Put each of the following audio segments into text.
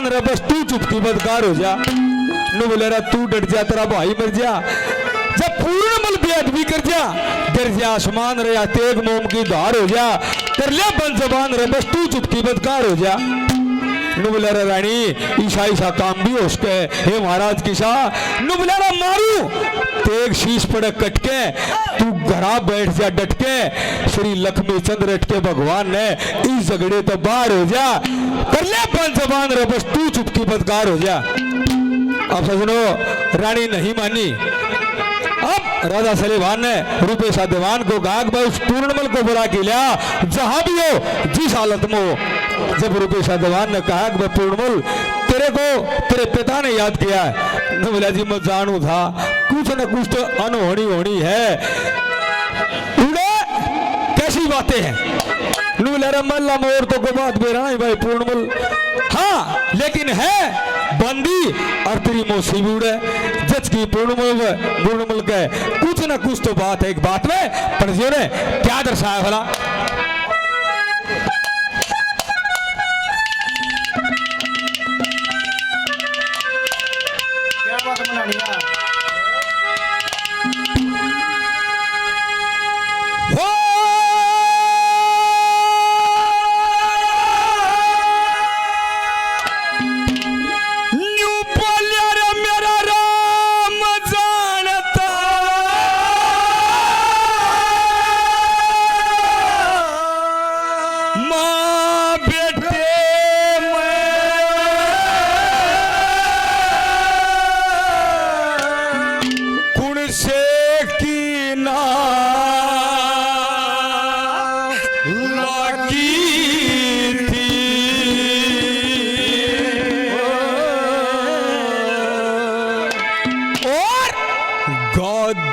जबान रे बस तू चुपकी बदकार हो जा। नु बोले रे तू डट जा तेरा भाई मर जा। जब पूर्णमल बेअदबी कर जा गिर जा आसमान रे या तेग मोम की धार हो जा। कर ले बंद जबान रे बस तू चुपकी बदकार हो जा। नु बोले रे रानी ईसा ईसा काम भी हो उसके हे महाराज किसा। नु बोले रे मारू तेग शीश पड़े कटके तू घरा बैठ जा डटके। श्री लक्ष्मी चंद्र रटके भगवान ने इस झगड़े तो बाहर हो जा। कर ले बंद जबान रे बस तू चुपकी बदकार हो जा। अब सुनो रानी नहीं मानी। अब राजा सलीमान ने रूपेशा दीवान को गाग भाई उस पूर्णमल को बुला के लिया जहां भी हो जिस हालत में हो। जब रूपेशा दीवान ने कहा कि पूर्णमल तेरे को तेरे पिता ने याद किया है। न बोला जी मैं जानू था कुछ न कुछ तो अनहोनी होनी है। कैसी बातें हैं? मल्ला मोर तो को बात बेरा नहीं भाई पूर्णमल। हाँ लेकिन है बंदी और तेरी मौसी भी उड़े जज की पूर्णमल के कुछ ना कुछ तो बात है। एक बात में पड़जियों ने क्या दर्शाया भला? क्या बात बनानी है?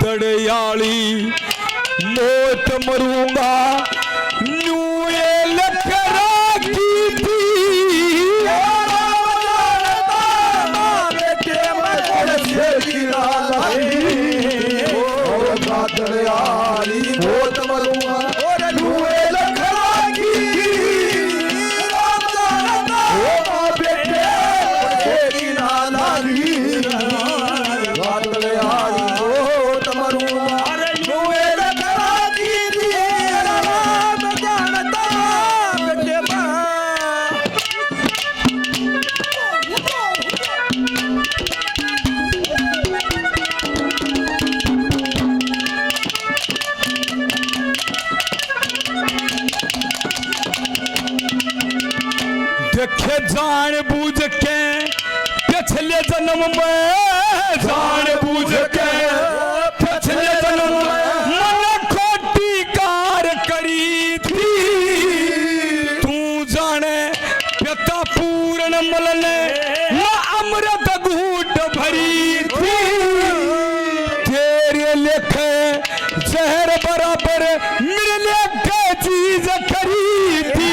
दड़याली मौत मरूंगा न्यूए लखरा की थी। दड़याली मौत मरूंगा और न्यूए लखरा की बेटे नाली दड़याली देखे जान बूझ के पिछले जन्म में जान बूझ के पिछले जन्म में मन खोटी कार करी थी। तू जाने पिता पूर्णमल ने अमृत घूट भरी थी। तेरे लेखे जहर बराबर मेरे लेखे चीज करी थी।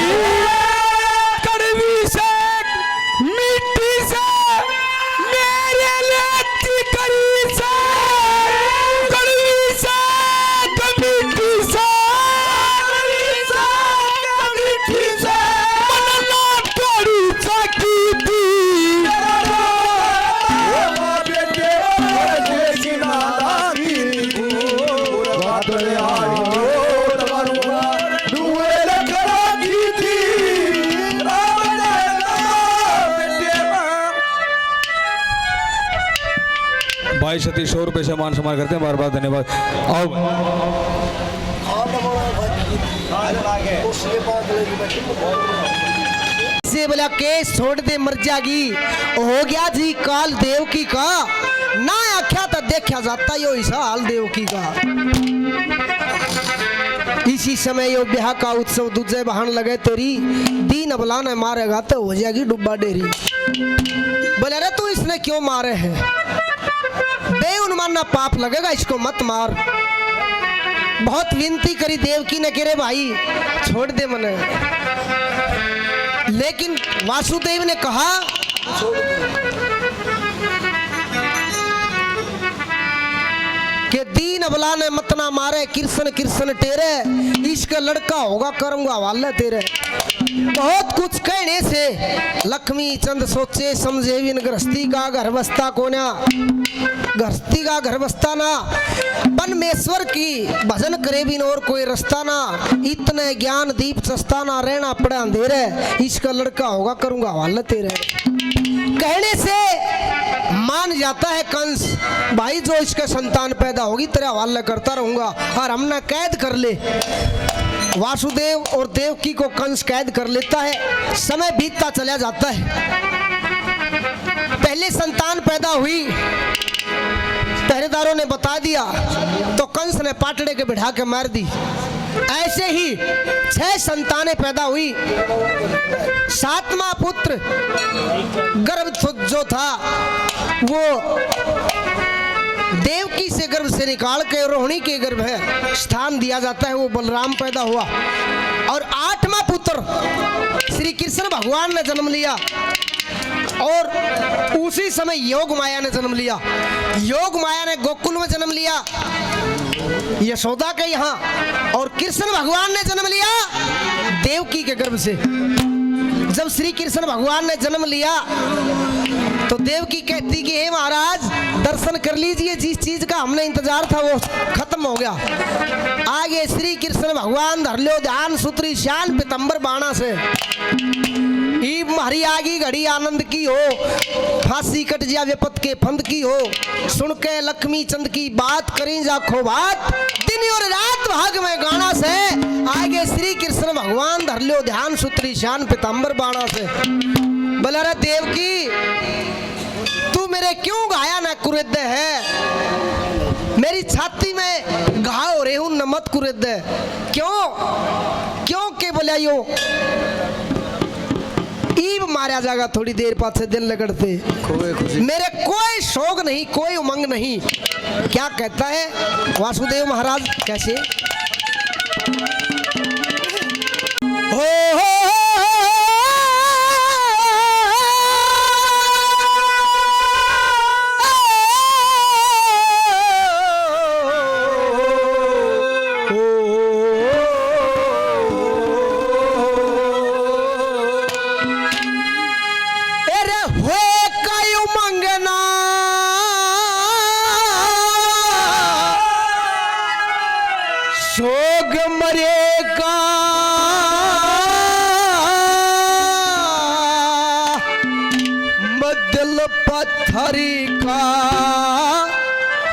भाई सतीश 100 रुपए से मान सम्मान करते हैं। बार बार धन्यवाद। से बोला केस छोड़ दे मर जागी हो गया जी काल देवकी का ना आख्या तो देखा जाता यो ऐसा हाल देवकी का। इसी समय यो ब्याह का उत्सव दूजे बहान लगे तेरी दीन अबला ने मारेगा तो हो जाएगी डुब्बा डेरी। बोले रे तू इसने क्यों मारे है? बेउनमान ना पाप लगेगा इसको मत मार। बहुत विनती करी देवकी ने करे भाई छोड़ दे मने। लेकिन वासुदेव ने कहा कि दीन नबला ने मतना मारे कृष्ण कृष्ण टेरे, इसका लड़का होगा करूंगा वाला तेरे। बहुत कुछ कहने से लक्ष्मी चंद सोचे समझे बिन गृहस्थी का घर बसता कोना, गृहस्थी का घर बसता ना, परमेश्वर की भजन करे बिन और कोई रास्ता ना, इतने ज्ञान दीप सस्ता ना, रहना पड़े अंधेरे, इसका लड़का होगा करूंगा वाला तेरे। कहने से मान जाता है कंस, भाई जो इसके संतान पैदा होगी तेरा हवाला करता रहूंगा, और हमने कैद कर ले। वासुदेव और देवकी को कंस कैद कर लेता है। समय बीतता चला जाता है। पहले संतान पैदा हुई, पहरेदारों ने बता दिया तो कंस ने पाटड़े के बिठा के मार दी। ऐसे ही 6 संतानें पैदा हुई। 7वां पुत्र गर्भ जो था वो देवकी से गर्भ से निकाल के रोहिणी के गर्भ है स्थान दिया जाता है, वो बलराम पैदा हुआ। और 8वां पुत्र श्री कृष्ण भगवान ने जन्म लिया, और उसी समय योग माया ने जन्म लिया। योग माया ने गोकुल में जन्म लिया यशोदा के यहाँ, और कृष्ण भगवान ने जन्म लिया देवकी के गर्भ से। जब श्री कृष्ण भगवान ने जन्म लिया तो देवकी कहती कि हे महाराज दर्शन कर लीजिए, जिस चीज का हमने इंतजार था वो खत्म हो गया। आगे श्री कृष्ण भगवान धर लो ध्यान सूत्री श्यान पीतंबर बाणा से, हरी आगी घड़ी आनंद की हो, फांसी कट जा विपत के फंद की हो, सुन के लक्ष्मी चंद की बात करें जाखो बात, दिन और रात भाग में गाना से। आगे श्री कृष्ण भगवान धर लो ध्यान सूत्री शान पीतांबर बाणा से। बोला रे देवकी तू मेरे क्यों घाया ना कुरेद है, मेरी छाती में घाव हो रहे हूं न मत कुरेद, क्यों के बोला यो ईब मारा जाएगा थोड़ी देर पास से दिन लगड़ते, मेरे कोई शौक नहीं कोई उमंग नहीं। क्या कहता है वासुदेव महाराज कैसे हो सोग मरेगा मदल पत्थरी का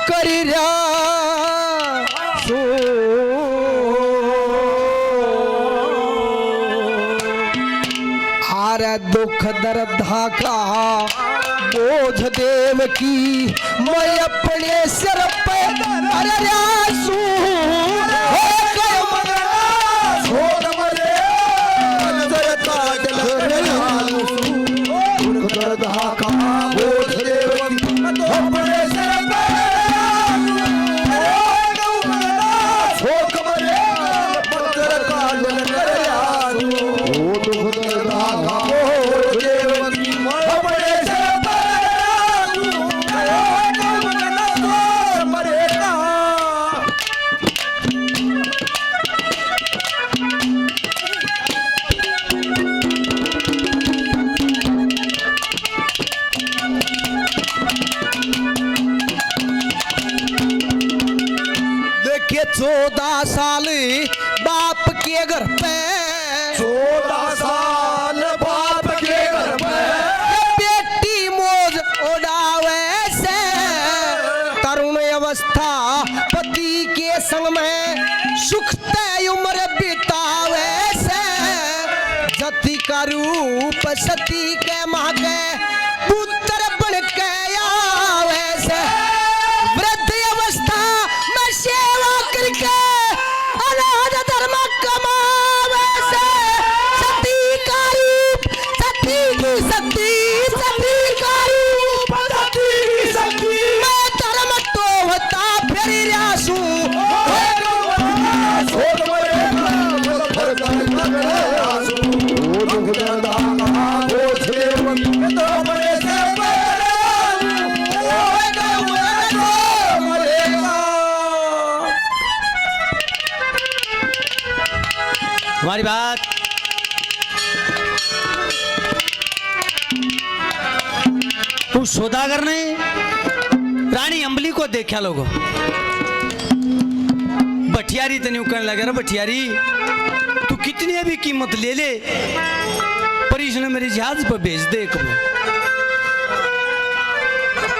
करिया सो आरे दुख दर्द का बोझ देव की मैं अपने सिर पे अरे आंसू देखिए 14 साल बाप के घर पे 14 साल बाप के घर पे बेटी मौज उड़ावे से तरुण अवस्था पति के संग में सुखते उम्र बितावे से जति का रूप सती के माँ के पुत्र बन के आवे से वृद्ध अवस्था में सेवा करके अनाथ धर्म कमावे से सती का रूप सती की शक्ति सती का रूप सती की शक्ति मैं धर्म तो होता फिर रासू ओ हमारी बात उस सौदागर ने रानी अंबली को देखा लोगों बठियारी तने कहने लगा रे बठियारी तू कितनी भी कीमत ले ले पर इसने मेरे जहाज पर भेज दे एक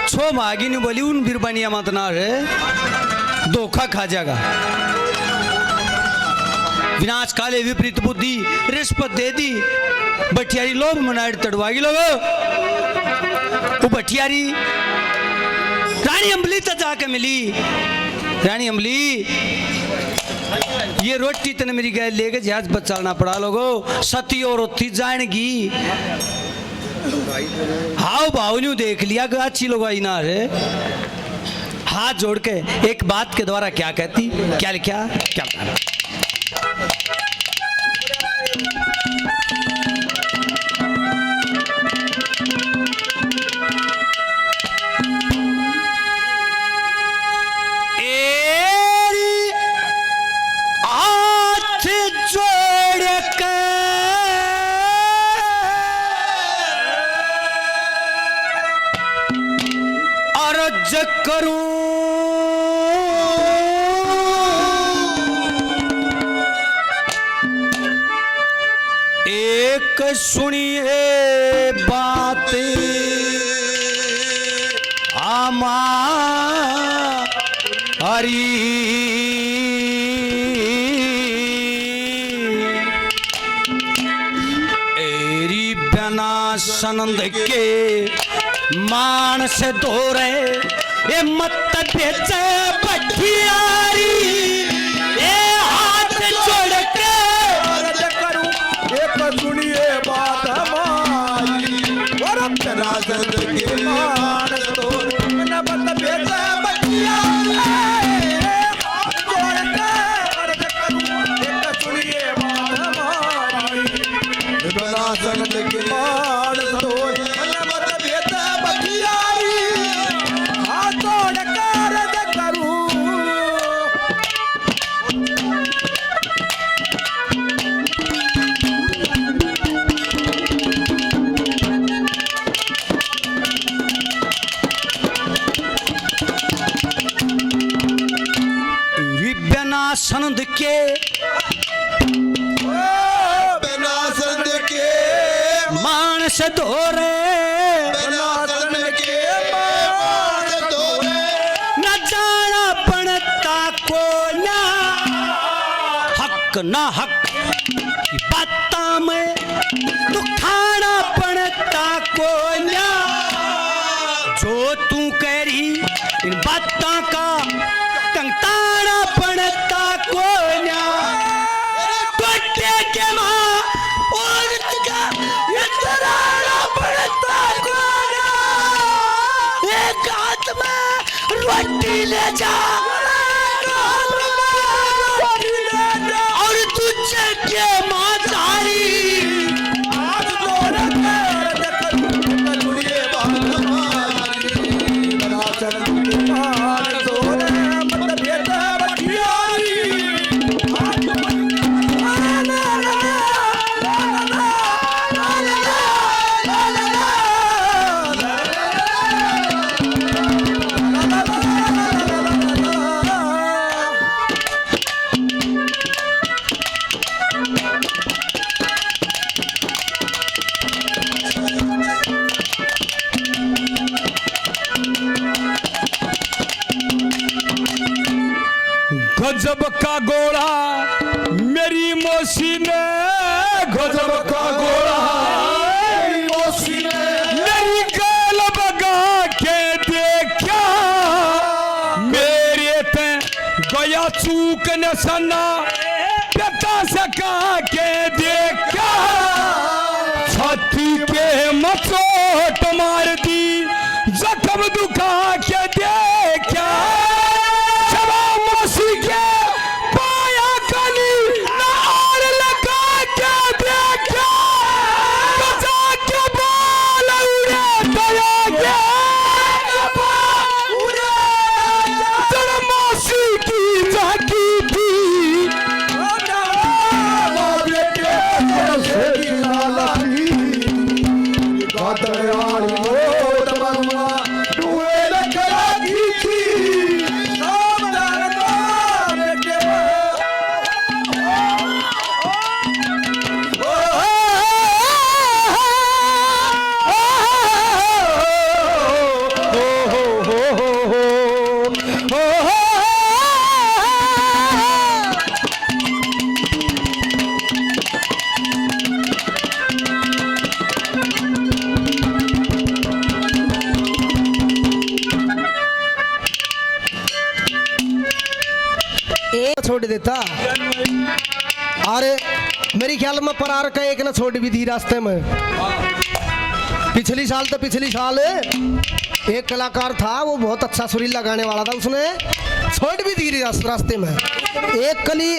छो मागी ने बोली उन बिरबानिया मत ना रे धोखा खा जाएगा विनाश काले विपरीत बुद्धि रिश्वत दे दी बठियारी लोभ मनाड़ तड़वागी लोगो वो बठियारी रानी अंबली तक जाके मिली रानी अंबली ये रोटी तने मेरी गैर लेके जहाज पर चलना पड़ा लोगो सती और उत्ती जाएगी हाउ भाव न्यू देख लिया कि अच्छी लोग आई ना रे हाथ जोड़ के एक बात के द्वारा क्या कहती क्या लिखा क्या करूं एक सुनिए बात आमा हरी एरी बिना सनंद के मान से धो रहे ये मत बेचे बठियारी ये हाथ जोड़ के अर्ज करूं एक सुनिए बात हमारी और अपना सद के मान तो न मत बेचा बचिया जोड़ के अर्ज करूं एक सुनिए बात हमारी अपना सद के मान तो न मत बेचा बचिया सनद के बिना सनद के मान से धोरे बिना सनद के मान धोरे न जाना पड़ता को ना हक ना हक की बाता में तो खाना पड़ता को ना जो तू कह रही इन बातों का कंताना पड़ता कोना टोटे के मां और का इतना पड़ता कोना एक हाथ में रोटी ले जा और तुझे के मां तारी आज जोड़ कर दुनिया बात हमारी बना चल के मान धोरे मत बेटा बठियारी गजब का गोला मेरी मौसी ने गजब का गोला मेरी मौसी ने मेरी गाल बगा के देखा मेरे ते गया चूक न सना पिता से कहा के देखा छाती के मचोट मार दी जख्म दुखा के देखा पाया कली नार लगा के देखा बचा के बाल उड़े दया के मौसी की झांकी थी छोड़ देता। अरे मेरी ख्याल में परार का एक ना छोड़ भी दी रास्ते में। पिछली साल एक कलाकार था, वो बहुत अच्छा सुरीला गाने वाला था, उसने छोड़ भी दी रास्ते में। एक कली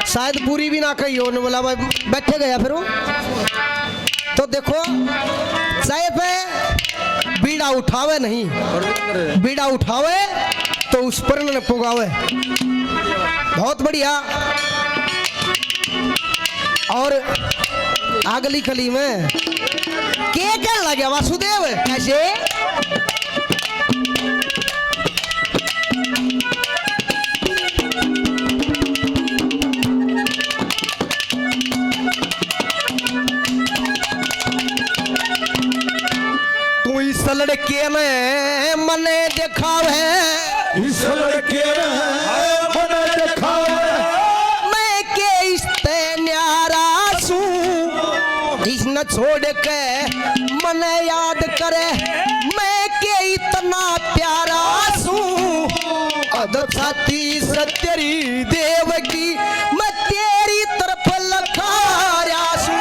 शायद पूरी भी ना कही हो, ने बोला भाई बैठे गया फिर वो। तो देखो चाहे पे बीड़ा उठावे नहीं, बीड़ा उठावे तो उस पर न पुगावे। बहुत बढ़िया। और अगली कली में क्या कहने लगे वासुदेव कैसे? तू इस लड़के में मने दिखावे, इस लड़के मने दिखावे, मैं के इस्ते न्यारा सू, इस न छोड़ के मने याद करे, मैं के इतना प्यारा सू। अदब साथी सत्यरी देव की मैं तेरी तरफ लखारा सू।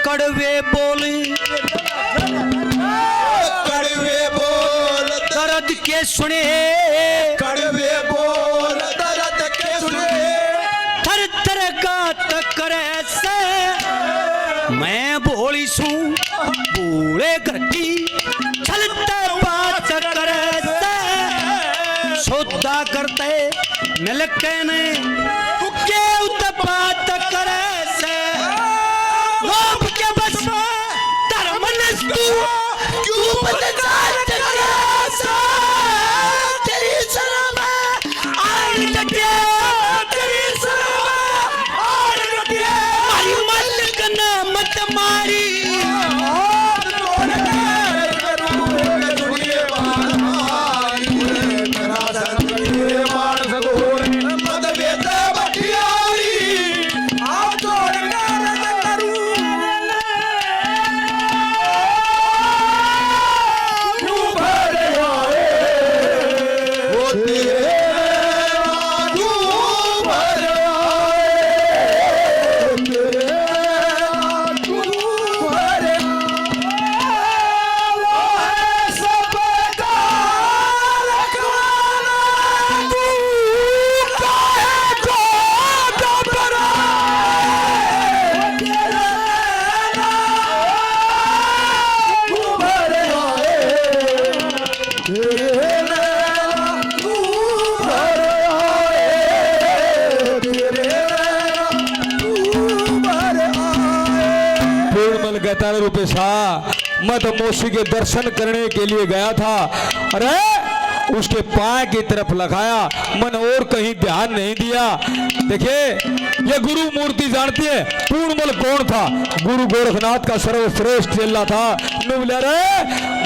कड़वे बोल, कड़वे बोल दर्द के सुने, कड़वे बोल दर्द के सुने, थर थर का तकरे से मैं बोली सू, बूढ़े करती चलते बात करे से, सौदा करते मिलके ने के उत बात करे से, लोभ के बस धर्म नस्तु क्यों बदचात करे से, तेरी शर्म आड़ लगे, तेरी शर्म आड़ लगे, मारी मत करना मत मारी, रुपए शाह मत मोशी के दर्शन करने के लिए गया था। अरे उसके पाए की तरफ लगाया, मन और कहीं ध्यान नहीं दिया। देखिए ये गुरु मूर्ति जानती है पूर्णमल कौन था? गुरु गोरखनाथ का सर्वश्रेष्ठ चेला था।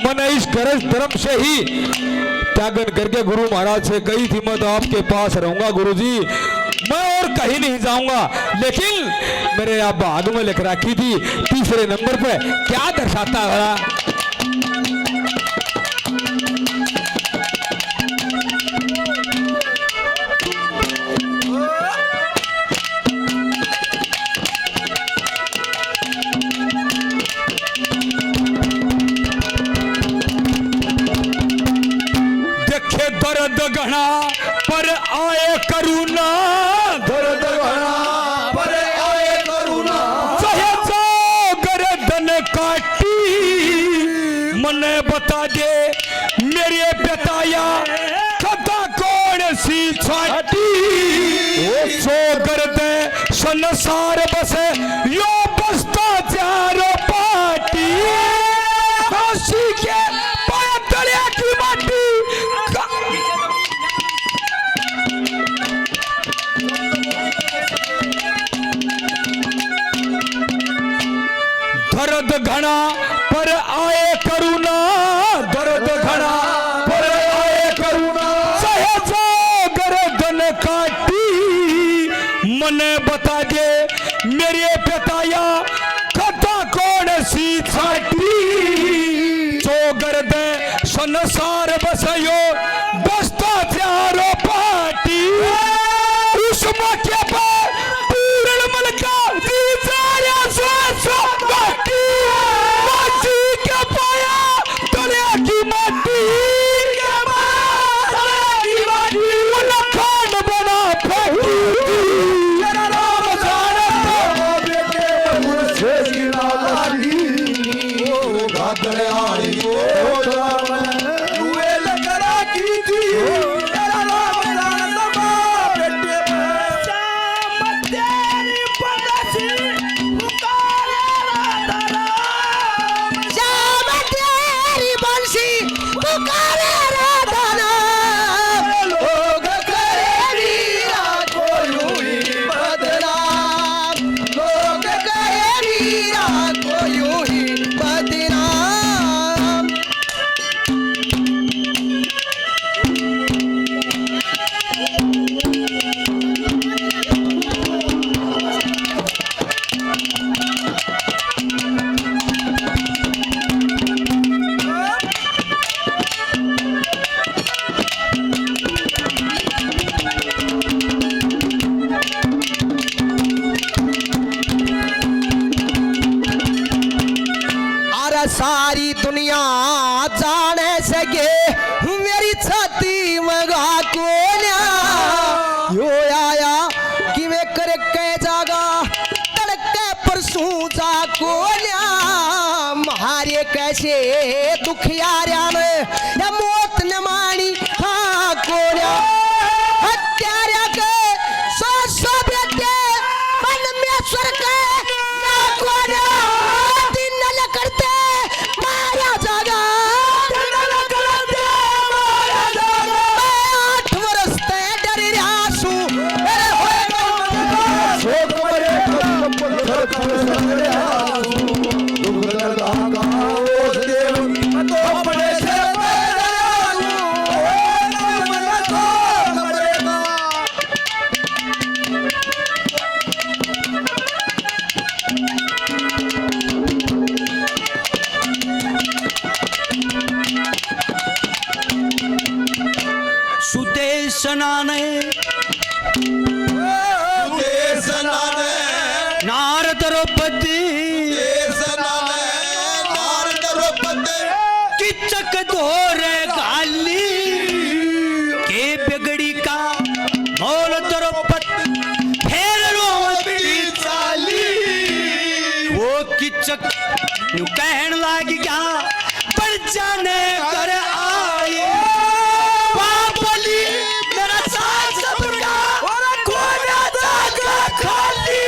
मन इस गरज धर्म से ही त्यागन करके गुरु महाराज से कही थी मैं तो आपके पास रहूंगा गुरुजी, मैं और कहीं नहीं जाऊंगा। लेकिन मेरे आप भाग में लिख रखी थी तीसरे नंबर पे, क्या दर्शाता है? देखे दर्द घना पर आए करुणा, दर्द घना पर आए करुणा, चाहे जो गर्दन काटी मने बता दे मेरे बताया कदा को कौन सी छाटी जो करते संसार बसे यो बसता चारो पाटी काशी के पाया तलिया की माटी दर्द घना पर आए करुणा दर्द घना पर आए करुणा सहजो गर्दन काटी मने बता दे मेरे पिताया कथा कौन सी छाटी जो गर्दन संसार बसयो बसता चारो पाटी उस मौके पर पूर्ण मल का दीदारिया सो बाटी माटी के पाया तले की माटी के पाया की माटी मुला खान बना फाटी तेरा नाम जानता बेटे मुझसे गिरा लाली ओ घाघर आड़ी ओ जावन रुए लगरा की थी तेरा नाम जानता बेटे श्याम तेरी पदसी पुकारे राधा श्याम तेरी बंसी पुकारे राधा नाम लोग करे वीरा को यूं ही बदनाम लोग कहे वीरा को यूं ही बदनाम अरे सारी दुनिया जाने सके मेरी छाती मगा कोन्या यो आया कि वे कर के जागा तड़के परसों जा कोन्या मारे कैसे दुखियारिया ने या मौत न मानी हाँ कोन्या हत्यारा के सो बेटे मन में स्वर के ना कोन्या दिन न करते मारा जागा दिन न करते मारा जागा मैं 8 वर्ष ते डर रियासू मेरे होए शोक मरे पत्थर खड़े आंसू दुख दर्द का ओस देव तो अपने से मेरे आंसू ओ मन को मरेगा सुदेशना ने देश नाने नारद द्रौपदी देश नाने नार द्रौपदी किचक धोरे गाली के बिगड़ी का मोल द्रौपदी फेर रोती चाली वो किचक यूं कहन लाग गया पर जाने कर आई बाबली मेरा साथ सबका और कोना जागा खाली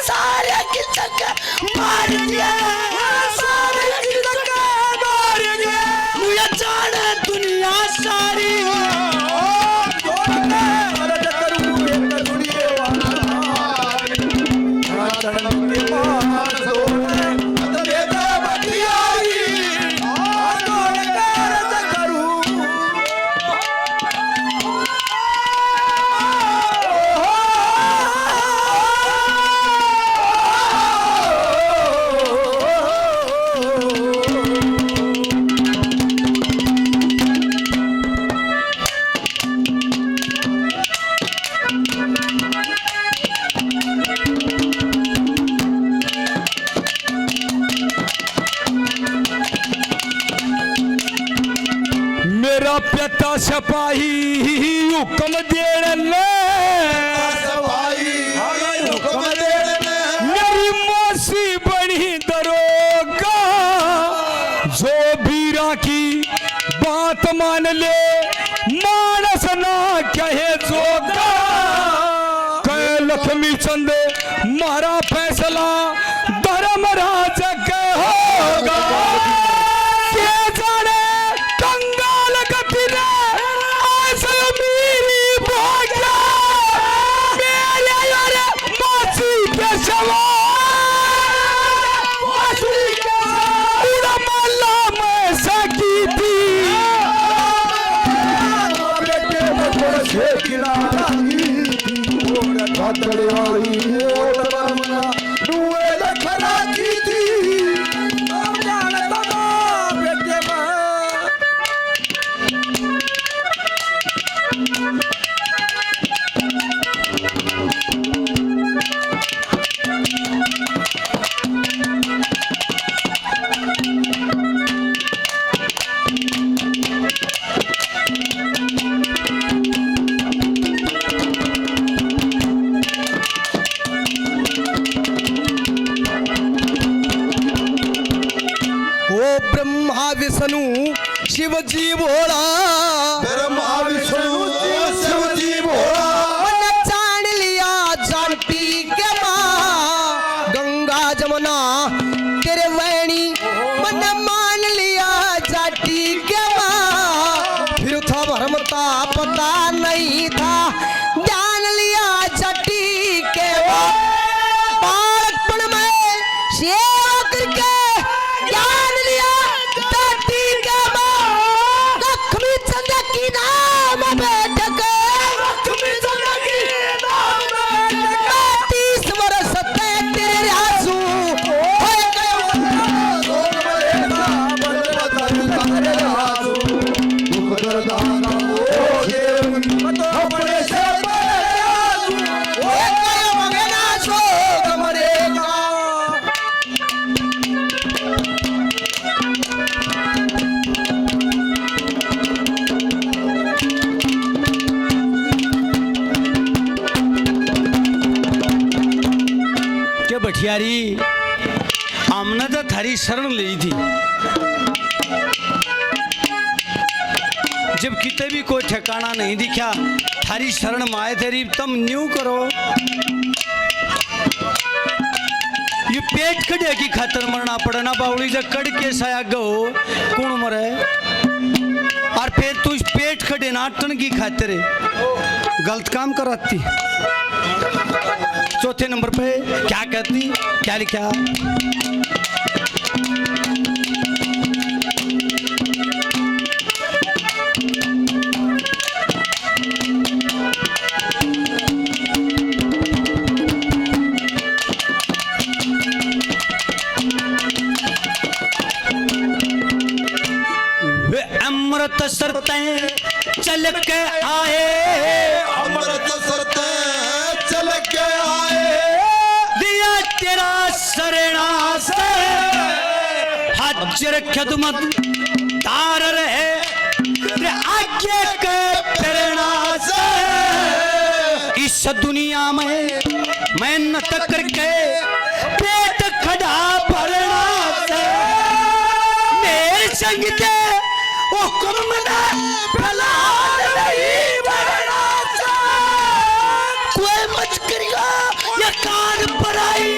सारे किचक मार दिया सारे किचक मार दिया मुझे जाने दुनिया सारी मरद करूं एक दुनिया वाला चरण के पास सोने बेटा बटियारी आंदोलन करत करूं मेरा पिता सिपाही हुक्म देन ले सवाई हुक्म देने मेरी मौसी बनी दरोगा जो बीरा की बात मान ले मानस तना कहे जोगा कहे लक्ष्मी चंद मारा फैसला धर्मराज के होगा के जाने कंगाल गति ने ऐसे मेरी भाग्य मेरे यार मासी के सवा उड़ा माला में सकी थी शेकिना ओड़ कातड़वाली ओड़ बरमना दुए लखरा की थी अब जान तमा बेटे विष्णु शिव जी भोला ब्रह्मा विष्णु शिव जी भोला मन जान लिया जानती के माँ गंगा जमुना तेरे वैणी मन मान लिया जाटी के माँ फिर था भरमता पता नहीं था जान लिया जाटी के माँ बालकपन में सेवा करके जान लिया जाटी के माँ लक्ष्मी चंद की नाम बैठक लक्ष्मी चंद की नाम बैठक 30 वर्ष ते तेरे आंसू होए दुख दर्दाना ओ देव अपने से के बठियारी हमने तो थारी शरण ली थी जब किते भी कोई ठिकाना नहीं दिखा थारी शरण में आए तेरी तुम न्यू करो ये पेट कड़े की खातर मरना पड़े ना बावली जब कड़ के साया गो कौन मरे और फिर तू इस पेट कड़े नाटन की खातिर गलत काम कराती चौथे नंबर पे क्या कहती क्या लिखा वे अमृत सरते चल के आए अमृत सरते चल के आए दिया तेरा शरणा से हाजिर खिदमत तार रहे रे आगे के प्रेरणा से इस दुनिया में मेहनत करके पेट खड़ा भरना से मेरे संग दे हुक्म ने भला नहीं भरना से कोई मच करेगा ये कान पर आई